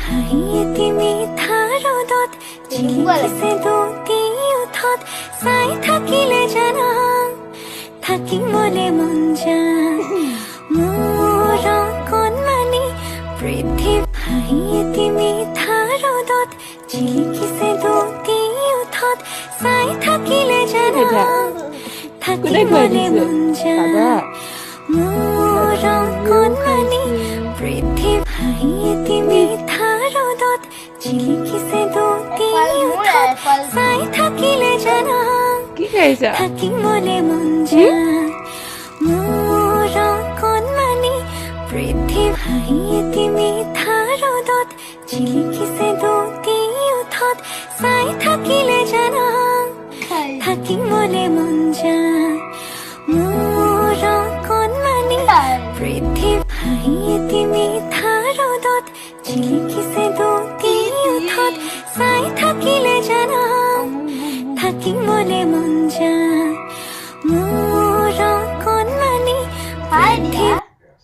ভাই এটি মিঠাৰ ৰ'দত জিলিকিছে দুটি ওঠত চাই থাকিলে জানা থাকিবলৈ মন যায় মোৰ কণমানি পৃথিৱী ভাই এটি মিঠাৰ ৰ'দত জিলিকিছে দুটি ওঠত চাই থাকিলে জানা থাকিবলৈ মন যায় মোৰ কণমানি পৃথিৱী ভাই এটি মিঠাৰ ৰ'দত জিলিকিছে দুটি ওঠত চাই থাকিলে জানা কি খাইছা থাকিবলৈ মন যায় মোৰ কণমানি পৃথিৱী ভাই এটি মিঠাৰ ৰ'দত জিলিকিছে দুটি ওঠত চাই থাকিলে জানা থাকিবলৈ মন যায় মোৰ কণমানি পৃথিৱী ভাই এটি মিঠাৰ ৰ'দত জিলিকিছে দুটি ওঠত চাই থাকিলে জানা থাকিবলৈ মন যায় মোৰ